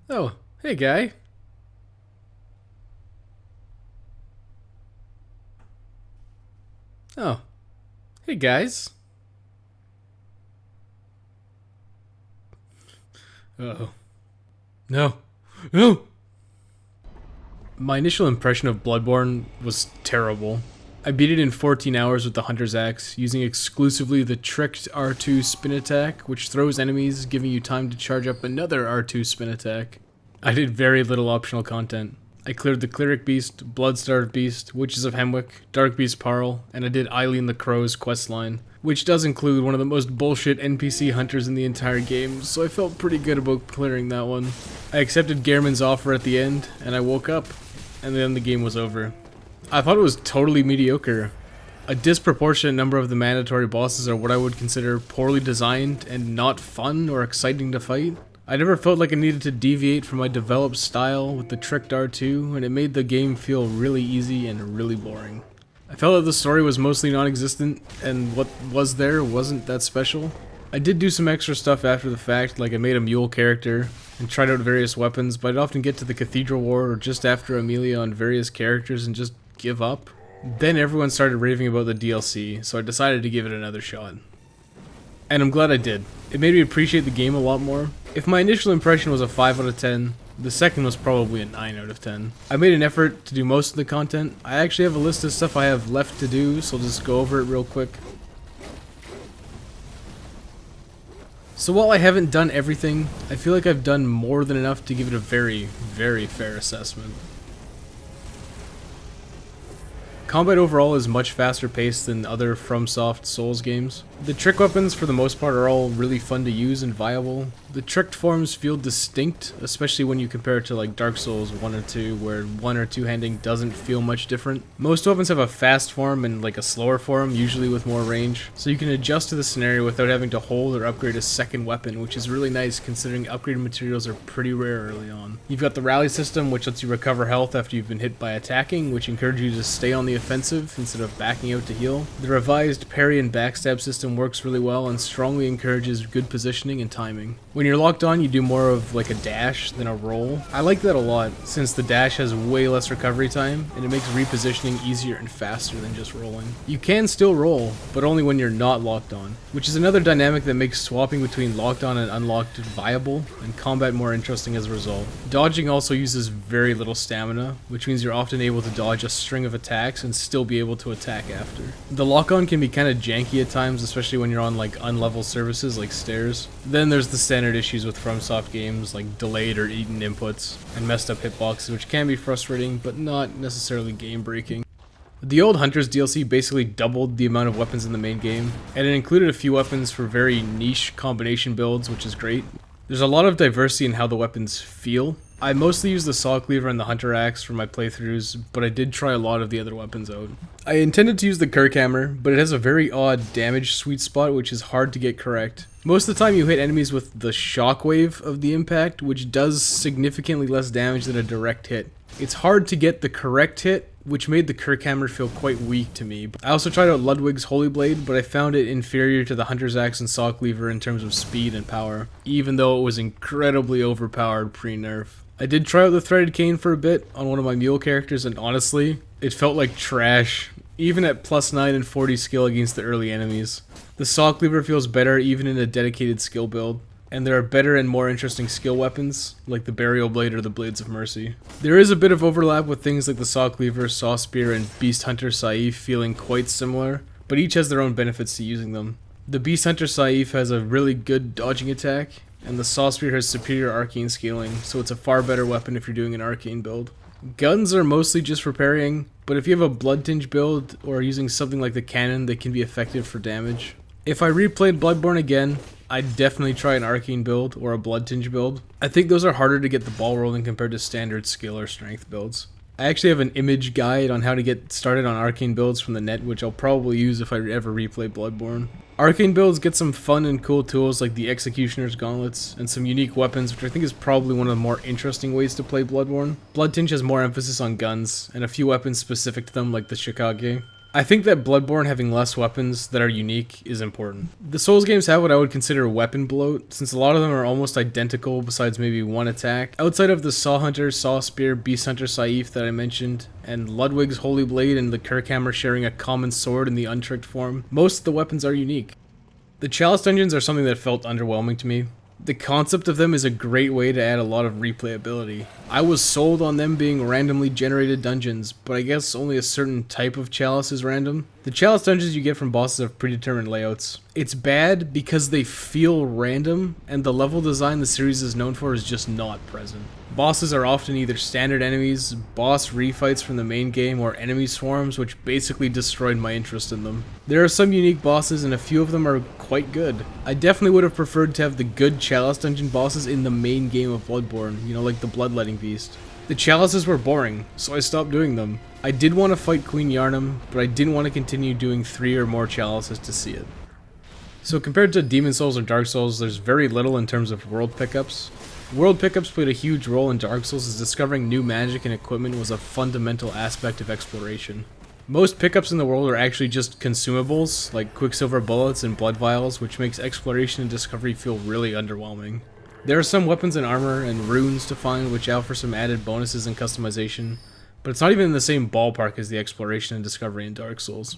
Oh, hey guy. Oh, hey guys. Uh-oh. No. No! My initial impression of Bloodborne was terrible. I beat it in 14 hours with the Hunter's Axe, using exclusively the tricked R2 spin attack, which throws enemies, giving you time to charge up another R2 spin attack. I did very little optional content. I cleared the Cleric Beast, Bloodstarved Beast, Witches of Hemwick, Dark Beast Parl, and I did Eileen the Crow's questline, which does include one of the most bullshit NPC hunters in the entire game, so I felt pretty good about clearing that one. I accepted Gehrman's offer at the end, and I woke up, and then the game was over. I thought it was totally mediocre. A disproportionate number of the mandatory bosses are what I would consider poorly designed and not fun or exciting to fight. I never felt like I needed to deviate from my developed style with the tricked R2, and it made the game feel really easy and really boring. I felt that the story was mostly non-existent, and what was there wasn't that special. I did do some extra stuff after the fact, like I made a mule character, and tried out various weapons, but I'd often get to the Cathedral War or just after Amelia on various characters and just give up. Then everyone started raving about the DLC, so I decided to give it another shot. And I'm glad I did. It made me appreciate the game a lot more. If my initial impression was a 5 out of 10, the second was probably a 9 out of 10. I made an effort to do most of the content. I actually have a list of stuff I have left to do, so I'll just go over it real quick. So while I haven't done everything, I feel like I've done more than enough to give it a very, very fair assessment. Combat overall is much faster paced than other FromSoft Souls games. The trick weapons for the most part are all really fun to use and viable. The tricked forms feel distinct, especially when you compare it to like Dark Souls 1 or 2, where 1 or 2 handing doesn't feel much different. Most weapons have a fast form and like a slower form, usually with more range, so you can adjust to the scenario without having to hold or upgrade a second weapon, which is really nice considering upgraded materials are pretty rare early on. You've got the rally system, which lets you recover health after you've been hit by attacking, which encourages you to stay on the offensive instead of backing out to heal. The revised parry and backstab system works really well and strongly encourages good positioning and timing. When you're locked on, you do more of like a dash than a roll. I like that a lot, since the dash has way less recovery time, and it makes repositioning easier and faster than just rolling. You can still roll, but only when you're not locked on, which is another dynamic that makes swapping between locked on and unlocked viable, and combat more interesting as a result. Dodging also uses very little stamina, which means you're often able to dodge a string of attacks and still be able to attack after. The lock-on can be kind of janky at times, especially when you're on like unlevel surfaces like stairs. Then there's the standard issues with FromSoft games like delayed or eaten inputs and messed up hitboxes, which can be frustrating but not necessarily game breaking. The old Hunters DLC basically doubled the amount of weapons in the main game, and it included a few weapons for very niche combination builds, which is great. There's a lot of diversity in how the weapons feel. I mostly use the Saw Cleaver and the Hunter Axe for my playthroughs, but I did try a lot of the other weapons out. I intended to use the Kirk Hammer, but it has a very odd damage sweet spot which is hard to get correct. Most of the time you hit enemies with the shockwave of the impact, which does significantly less damage than a direct hit. It's hard to get the correct hit, which made the Kirk Hammer feel quite weak to me. I also tried out Ludwig's Holy Blade, but I found it inferior to the Hunter's Axe and Saw Cleaver in terms of speed and power, even though it was incredibly overpowered pre-nerf. I did try out the Threaded Cane for a bit on one of my mule characters, and honestly, it felt like trash, even at +9 and 40 skill against the early enemies. The Saw Cleaver feels better even in a dedicated skill build, and there are better and more interesting skill weapons, like the Burial Blade or the Blades of Mercy. There is a bit of overlap with things like the Saw Cleaver, Saw Spear, and Beast Hunter Saif feeling quite similar, but each has their own benefits to using them. The Beast Hunter Saif has a really good dodging attack, and the Saw Spear has superior arcane scaling, so it's a far better weapon if you're doing an arcane build. Guns are mostly just for parrying, but if you have a Blood Tinge build or using something like the cannon, they can be effective for damage. If I replayed Bloodborne again, I'd definitely try an arcane build or a Blood Tinge build. I think those are harder to get the ball rolling compared to standard skill or strength builds. I actually have an image guide on how to get started on arcane builds from the net, which I'll probably use if I ever replay Bloodborne. Arcane builds get some fun and cool tools like the Executioner's Gauntlets, and some unique weapons, which I think is probably one of the more interesting ways to play Bloodborne. Blood Tinge has more emphasis on guns, and a few weapons specific to them like the Shikage. I think that Bloodborne having less weapons that are unique is important. The Souls games have what I would consider weapon bloat, since a lot of them are almost identical besides maybe one attack. Outside of the Saw Hunter, Saw Spear, Beast Hunter Saif that I mentioned, and Ludwig's Holy Blade and the Kirkhammer sharing a common sword in the untricked form, most of the weapons are unique. The Chalice dungeons are something that felt underwhelming to me. The concept of them is a great way to add a lot of replayability. I was sold on them being randomly generated dungeons, but I guess only a certain type of chalice is random. The chalice dungeons you get from bosses have predetermined layouts. It's bad because they feel random, and the level design the series is known for is just not present. Bosses are often either standard enemies, boss refights from the main game, or enemy swarms, which basically destroyed my interest in them. There are some unique bosses, and a few of them are quite good. I definitely would have preferred to have the good Chalice dungeon bosses in the main game of Bloodborne, like the Bloodletting Beast. The Chalices were boring, so I stopped doing them. I did want to fight Queen Yharnam, but I didn't want to continue doing 3 or more Chalices to see it. So compared to Demon Souls or Dark Souls, there's very little in terms of world pickups. World pickups played a huge role in Dark Souls, as discovering new magic and equipment was a fundamental aspect of exploration. Most pickups in the world are actually just consumables, like Quicksilver bullets and blood vials, which makes exploration and discovery feel really underwhelming. There are some weapons and armor and runes to find which offer some added bonuses and customization, but it's not even in the same ballpark as the exploration and discovery in Dark Souls.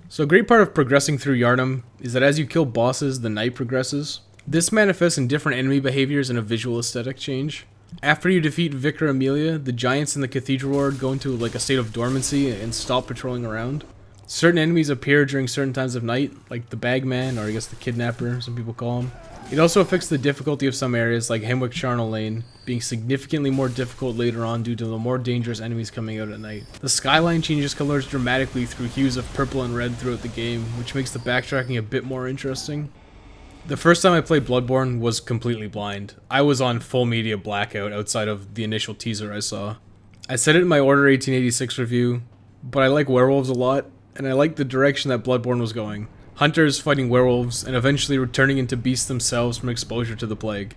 So a great part of progressing through Yharnam is that as you kill bosses, the night progresses. This manifests in different enemy behaviors and a visual aesthetic change. After you defeat Vicar Amelia, the giants in the Cathedral Ward go into a state of dormancy and stop patrolling around. Certain enemies appear during certain times of night, like the Bagman, or I guess the Kidnapper, some people call him. It also affects the difficulty of some areas, like Hemwick Charnel Lane, being significantly more difficult later on due to the more dangerous enemies coming out at night. The skyline changes colors dramatically through hues of purple and red throughout the game, which makes the backtracking a bit more interesting. The first time I played Bloodborne was completely blind. I was on full media blackout outside of the initial teaser I saw. I said it in my Order 1886 review, but I like werewolves a lot, and I like the direction that Bloodborne was going. Hunters fighting werewolves, and eventually returning into beasts themselves from exposure to the plague.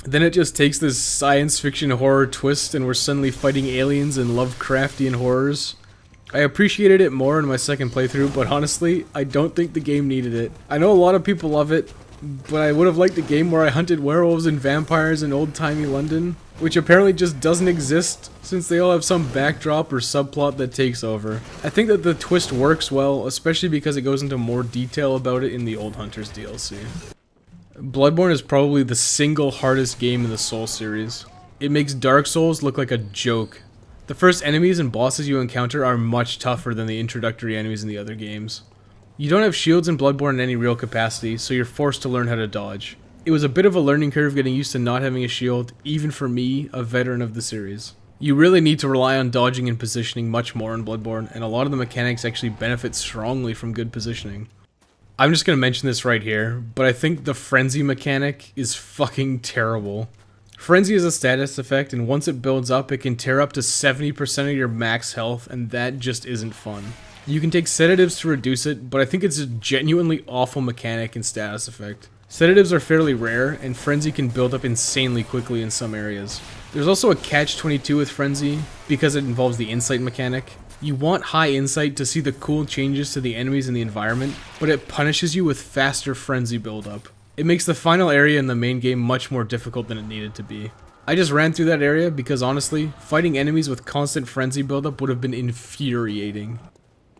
Then it just takes this science fiction horror twist, and we're suddenly fighting aliens and Lovecraftian horrors. I appreciated it more in my second playthrough, but honestly, I don't think the game needed it. I know a lot of people love it, but I would have liked a game where I hunted werewolves and vampires in old-timey London, which apparently just doesn't exist, since they all have some backdrop or subplot that takes over. I think that the twist works well, especially because it goes into more detail about it in the Old Hunters DLC. Bloodborne is probably the single hardest game in the Souls series. It makes Dark Souls look like a joke. The first enemies and bosses you encounter are much tougher than the introductory enemies in the other games. You don't have shields in Bloodborne in any real capacity, so you're forced to learn how to dodge. It was a bit of a learning curve getting used to not having a shield, even for me, a veteran of the series. You really need to rely on dodging and positioning much more in Bloodborne, and a lot of the mechanics actually benefit strongly from good positioning. I'm just gonna mention this right here, but I think the Frenzy mechanic is fucking terrible. Frenzy is a status effect, and once it builds up, it can tear up to 70% of your max health, and that just isn't fun. You can take sedatives to reduce it, but I think it's a genuinely awful mechanic and status effect. Sedatives are fairly rare, and Frenzy can build up insanely quickly in some areas. There's also a catch-22 with Frenzy, because it involves the insight mechanic. You want high insight to see the cool changes to the enemies in the environment, but it punishes you with faster Frenzy buildup. It makes the final area in the main game much more difficult than it needed to be. I just ran through that area because honestly, fighting enemies with constant Frenzy buildup would have been infuriating.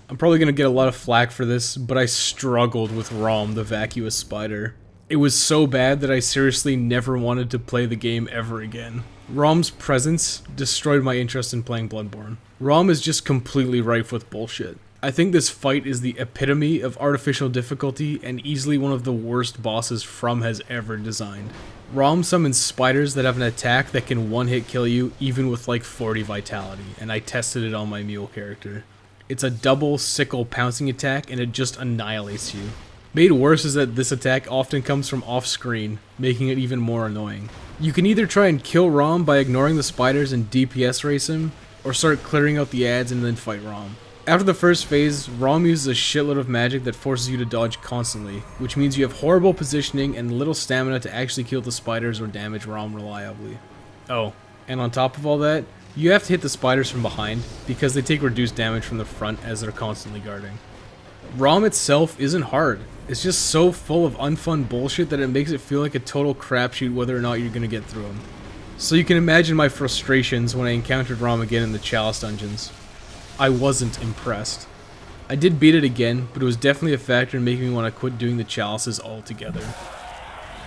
I'm probably going to get a lot of flack for this, but I struggled with Rom, the vacuous spider. It was so bad that I seriously never wanted to play the game ever again. Rom's presence destroyed my interest in playing Bloodborne. Rom is just completely rife with bullshit. I think this fight is the epitome of artificial difficulty and easily one of the worst bosses From has ever designed. Rom summons spiders that have an attack that can one-hit kill you even with like 40 vitality, and I tested it on my mule character. It's a double sickle pouncing attack and it just annihilates you. Made worse is that this attack often comes from off screen, making it even more annoying. You can either try and kill Rom by ignoring the spiders and DPS race him, or start clearing out the ads and then fight Rom. After the first phase, Rom uses a shitload of magic that forces you to dodge constantly, which means you have horrible positioning and little stamina to actually kill the spiders or damage Rom reliably. Oh, and on top of all that, You have to hit the spiders from behind, because they take reduced damage from the front as they're constantly guarding. ROM itself isn't hard. It's just so full of unfun bullshit that it makes it feel like a total crapshoot whether or not you're gonna get through them. So you can imagine my frustrations when I encountered ROM again in the Chalice dungeons. I wasn't impressed. I did beat it again, but it was definitely a factor in making me want to quit doing the Chalices altogether.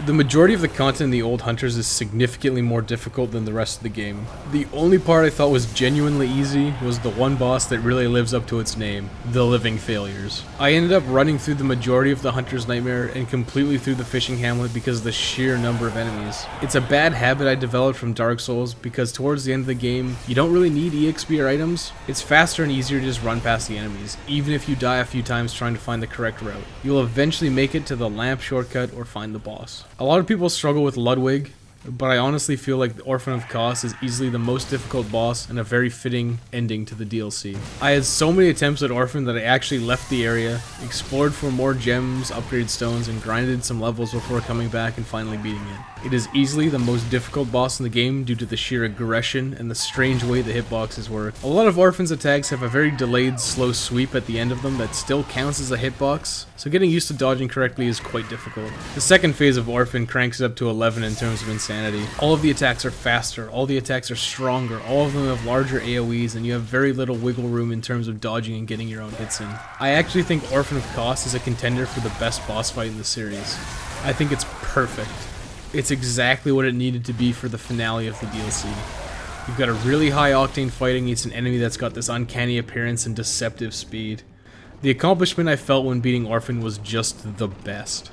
The majority of the content in the Old Hunters is significantly more difficult than the rest of the game. The only part I thought was genuinely easy was the one boss that really lives up to its name, the Living Failures. I ended up running through the majority of the Hunter's Nightmare and completely through the Fishing Hamlet because of the sheer number of enemies. It's a bad habit I developed from Dark Souls because towards the end of the game, you don't really need EXP or items. It's faster and easier to just run past the enemies, even if you die a few times trying to find the correct route. You'll eventually make it to the lamp shortcut or find the boss. A lot of people struggle with Ludwig, but I honestly feel like the Orphan of Kos is easily the most difficult boss and a very fitting ending to the DLC. I had so many attempts at Orphan that I actually left the area, explored for more gems, upgraded stones, and grinded some levels before coming back and finally beating it. It is easily the most difficult boss in the game due to the sheer aggression and the strange way the hitboxes work. A lot of Orphan's attacks have a very delayed, slow sweep at the end of them that still counts as a hitbox, so getting used to dodging correctly is quite difficult. The second phase of Orphan cranks it up to 11 in terms of insanity. All of the attacks are faster, all the attacks are stronger, all of them have larger AoEs, and you have very little wiggle room in terms of dodging and getting your own hits in. I actually think Orphan of Kos is a contender for the best boss fight in the series. I think it's perfect. It's exactly what it needed to be for the finale of the DLC. You've got a really high octane fighting against an enemy that's got this uncanny appearance and deceptive speed. The accomplishment I felt when beating Orphan was just the best.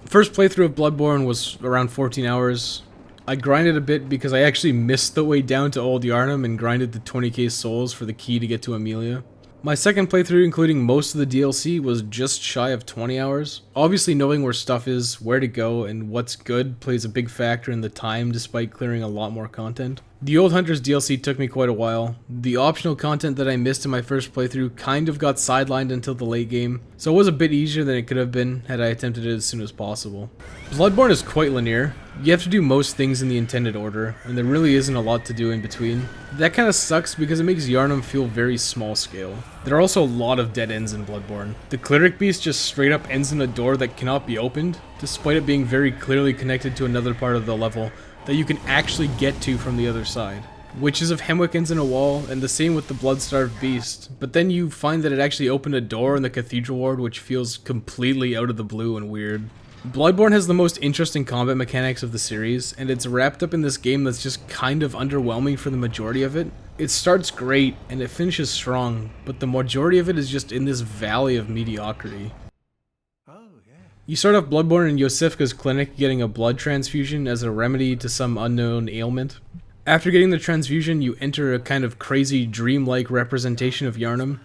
First playthrough of Bloodborne was around 14 hours. I grinded a bit because I actually missed the way down to Old Yharnam and grinded the 20k souls for the key to get to Amelia. My second playthrough, including most of the DLC, was just shy of 20 hours. Obviously knowing where stuff is, where to go, and what's good plays a big factor in the time despite clearing a lot more content. The Old Hunters DLC took me quite a while. The optional content that I missed in my first playthrough kind of got sidelined until the late game, so it was a bit easier than it could have been had I attempted it as soon as possible. Bloodborne is quite linear. You have to do most things in the intended order, and there really isn't a lot to do in between. That kind of sucks because it makes Yharnam feel very small scale. There are also a lot of dead ends in Bloodborne. The Cleric Beast just straight up ends in a door that cannot be opened, despite it being very clearly connected to another part of the level that you can actually get to from the other side. Witches of Hemwick ends in a wall, and the same with the Blood-Starved Beast, but then you find that it actually opened a door in the Cathedral Ward which feels completely out of the blue and weird. Bloodborne has the most interesting combat mechanics of the series, and it's wrapped up in this game that's just kind of underwhelming for the majority of it. It starts great, and it finishes strong, but the majority of it is just in this valley of mediocrity. You start off Bloodborne in Yosifka's clinic getting a blood transfusion as a remedy to some unknown ailment. After getting the transfusion, you enter a kind of crazy dream-like representation of Yharnam.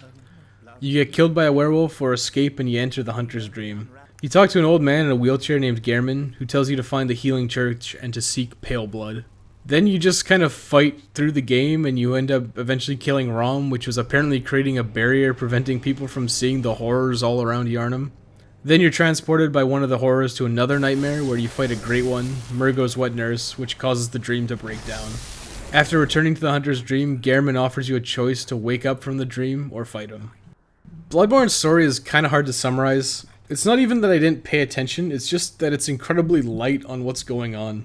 You get killed by a werewolf or escape and you enter the Hunter's Dream. You talk to an old man in a wheelchair named Gehrman, who tells you to find the Healing Church and to seek pale blood. Then you just kind of fight through the game and you end up eventually killing Rom, which was apparently creating a barrier preventing people from seeing the horrors all around Yharnam. Then you're transported by one of the horrors to another nightmare where you fight a great one, Murgo's Wet Nurse, which causes the dream to break down. After returning to the Hunter's Dream, Gehrman offers you a choice to wake up from the dream or fight him. Bloodborne's story is kind of hard to summarize. It's not even that I didn't pay attention, it's just that it's incredibly light on what's going on.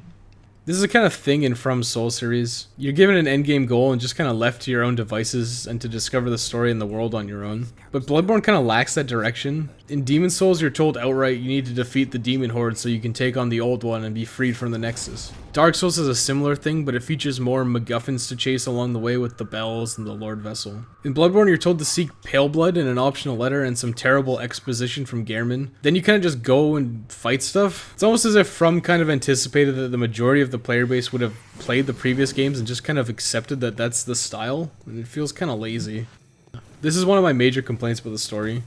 This is a kind of thing in From Soul series. You're given an endgame goal and just kind of left to your own devices and to discover the story and the world on your own. But Bloodborne kind of lacks that direction. In Demon Souls, you're told outright you need to defeat the demon horde so you can take on the old one and be freed from the Nexus. Dark Souls is a similar thing, but it features more MacGuffins to chase along the way with the bells and the Lord Vessel. In Bloodborne, you're told to seek Pale Blood in an optional letter and some terrible exposition from Gehrman. Then you kind of just go and fight stuff. It's almost as if From kind of anticipated that the majority of the player base would have played the previous games and just kind of accepted that that's the style, and it feels kind of lazy. This is one of my major complaints about the story.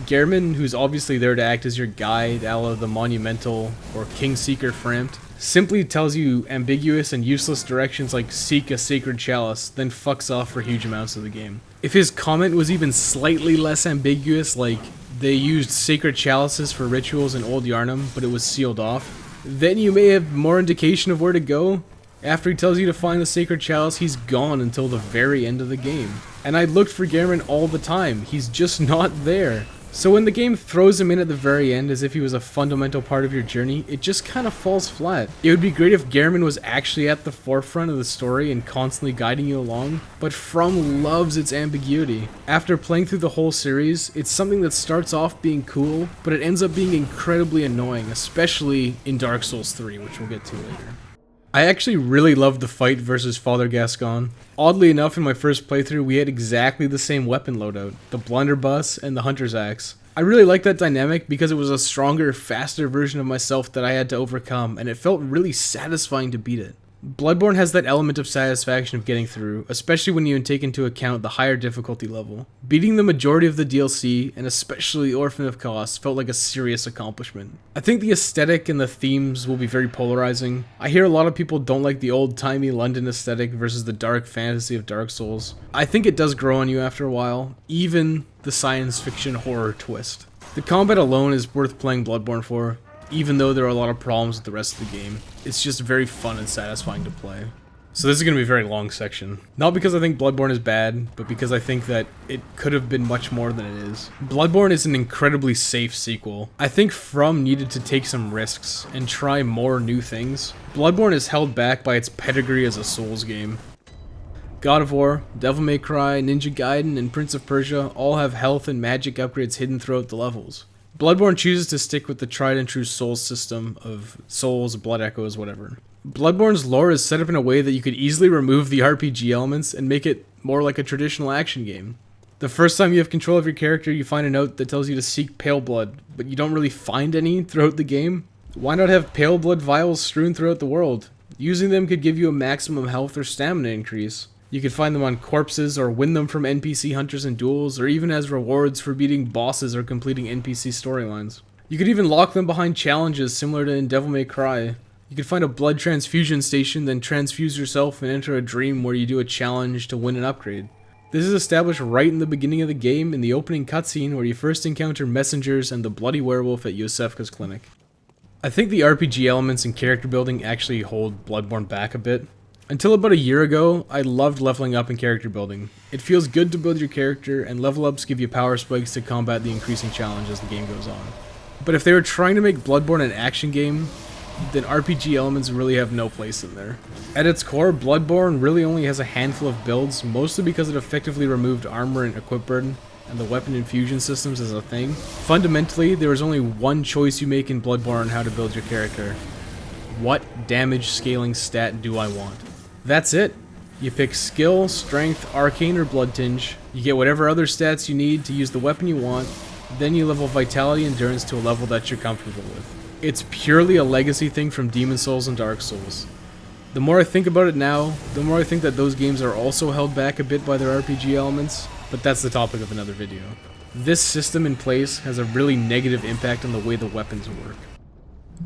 Gehrman, who's obviously there to act as your guide, a la the Monumental or King Seeker Framped, simply tells you ambiguous and useless directions like seek a sacred chalice, then fucks off for huge amounts of the game. If his comment was even slightly less ambiguous, like they used sacred chalices for rituals in Old Yharnam, but it was sealed off, then you may have more indication of where to go. After he tells you to find the Sacred Chalice, he's gone until the very end of the game. And I looked for Gehrman all the time, he's just not there. So when the game throws him in at the very end as if he was a fundamental part of your journey, it just kind of falls flat. It would be great if Gehrman was actually at the forefront of the story and constantly guiding you along, but From loves its ambiguity. After playing through the whole series, it's something that starts off being cool, but it ends up being incredibly annoying, especially in Dark Souls 3, which we'll get to later. I actually really loved the fight versus Father Gascon. Oddly enough, in my first playthrough, we had exactly the same weapon loadout, the blunderbuss and the hunter's axe. I really liked that dynamic because it was a stronger, faster version of myself that I had to overcome, and it felt really satisfying to beat it. Bloodborne has that element of satisfaction of getting through, especially when you take into account the higher difficulty level. Beating the majority of the DLC, and especially Orphan of Kos, felt like a serious accomplishment. I think the aesthetic and the themes will be very polarizing. I hear a lot of people don't like the old-timey London aesthetic versus the dark fantasy of Dark Souls. I think it does grow on you after a while, even the science fiction horror twist. The combat alone is worth playing Bloodborne for, even though there are a lot of problems with the rest of the game. It's just very fun and satisfying to play. So this is going to be a very long section. Not because I think Bloodborne is bad, but because I think that it could have been much more than it is. Bloodborne is an incredibly safe sequel. I think From needed to take some risks and try more new things. Bloodborne is held back by its pedigree as a Souls game. God of War, Devil May Cry, Ninja Gaiden, and Prince of Persia all have health and magic upgrades hidden throughout the levels. Bloodborne chooses to stick with the tried and true Souls system of souls, blood echoes, whatever. Bloodborne's lore is set up in a way that you could easily remove the RPG elements and make it more like a traditional action game. The first time you have control of your character, you find a note that tells you to seek pale blood, but you don't really find any throughout the game. Why not have pale blood vials strewn throughout the world? Using them could give you a maximum health or stamina increase. You could find them on corpses or win them from NPC hunters in duels, or even as rewards for beating bosses or completing NPC storylines. You could even lock them behind challenges similar to in Devil May Cry. You could find a blood transfusion station, then transfuse yourself and enter a dream where you do a challenge to win an upgrade. This is established right in the beginning of the game in the opening cutscene where you first encounter messengers and the bloody werewolf at Yosefka's clinic. I think the RPG elements and character building actually hold Bloodborne back a bit. Until about a year ago, I loved leveling up and character building. It feels good to build your character, and level ups give you power spikes to combat the increasing challenge as the game goes on. But if they were trying to make Bloodborne an action game, then RPG elements really have no place in there. At its core, Bloodborne really only has a handful of builds, mostly because it effectively removed armor and equip burden, and the weapon infusion systems as a thing. Fundamentally, there is only one choice you make in Bloodborne on how to build your character. What damage scaling stat do I want? That's it. You pick skill, strength, arcane, or blood tinge. You get whatever other stats you need to use the weapon you want. Then you level vitality and endurance to a level that you're comfortable with. It's purely a legacy thing from Demon Souls and Dark Souls. The more I think about it now, the more I think that those games are also held back a bit by their RPG elements, but that's the topic of another video. This system in place has a really negative impact on the way the weapons work.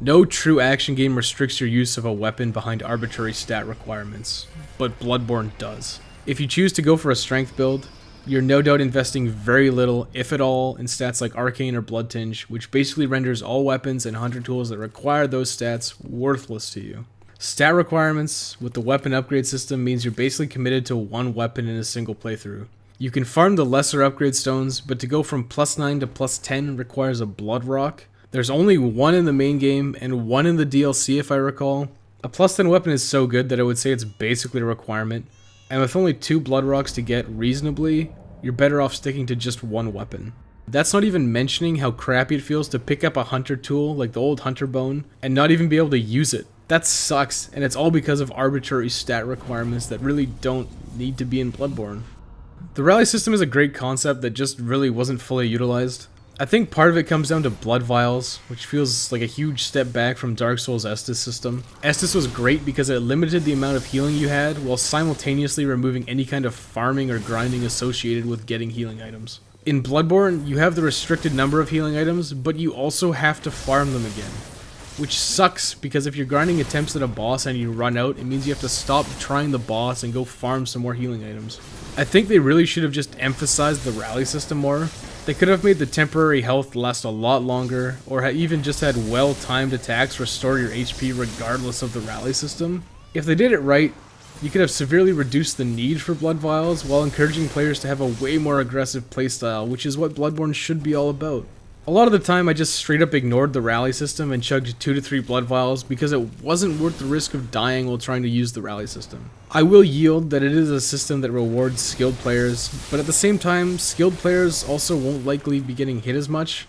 No true action game restricts your use of a weapon behind arbitrary stat requirements, but Bloodborne does. If you choose to go for a strength build, you're no doubt investing very little, if at all, in stats like Arcane or Blood Tinge, which basically renders all weapons and hunter tools that require those stats worthless to you. Stat requirements with the weapon upgrade system means you're basically committed to one weapon in a single playthrough. You can farm the lesser upgrade stones, but to go from +9 to +10 requires a Blood Rock. There's only one in the main game and one in the DLC if I recall. A +10 weapon is so good that I would say it's basically a requirement, and with only 2 Blood Rocks to get reasonably, you're better off sticking to just one weapon. That's not even mentioning how crappy it feels to pick up a hunter tool like the old hunter bone and not even be able to use it. That sucks, and it's all because of arbitrary stat requirements that really don't need to be in Bloodborne. The rally system is a great concept that just really wasn't fully utilized. I think part of it comes down to blood vials, which feels like a huge step back from Dark Souls' Estus system. Estus was great because it limited the amount of healing you had, while simultaneously removing any kind of farming or grinding associated with getting healing items. In Bloodborne, you have the restricted number of healing items, but you also have to farm them again. Which sucks, because if you're grinding attempts at a boss and you run out, it means you have to stop trying the boss and go farm some more healing items. I think they really should have just emphasized the rally system more. They could have made the temporary health last a lot longer, or even just had well-timed attacks restore your HP regardless of the rally system. If they did it right, you could have severely reduced the need for blood vials while encouraging players to have a way more aggressive playstyle, which is what Bloodborne should be all about. A lot of the time I just straight up ignored the rally system and chugged 2 to 3 blood vials because it wasn't worth the risk of dying while trying to use the rally system. I will yield that it is a system that rewards skilled players, but at the same time, skilled players also won't likely be getting hit as much,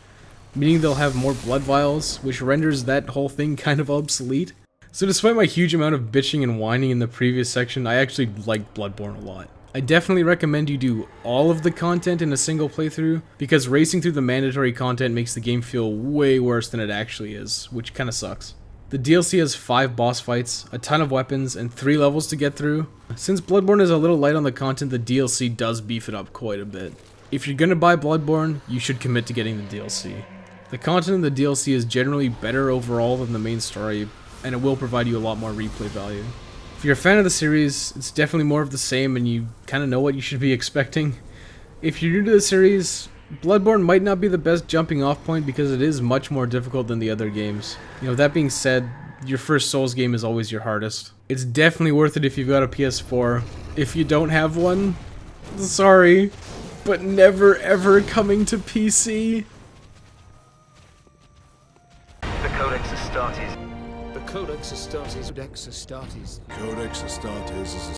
meaning they'll have more blood vials, which renders that whole thing kind of obsolete. So despite my huge amount of bitching and whining in the previous section, I actually like Bloodborne a lot. I definitely recommend you do all of the content in a single playthrough, because racing through the mandatory content makes the game feel way worse than it actually is, which kinda sucks. The DLC has 5 boss fights, a ton of weapons, and 3 levels to get through. Since Bloodborne is a little light on the content, the DLC does beef it up quite a bit. If you're gonna buy Bloodborne, you should commit to getting the DLC. The content in the DLC is generally better overall than the main story, and it will provide you a lot more replay value. If you're a fan of the series, it's definitely more of the same and you kind of know what you should be expecting. If you're new to the series, Bloodborne might not be the best jumping off point because it is much more difficult than the other games. You know, that being said, your first Souls game is always your hardest. It's definitely worth it if you've got a PS4. If you don't have one, sorry, but never ever coming to PC. The Codex Astartes. The Codex Astartes. Codex Astartes. Codex Astartes is a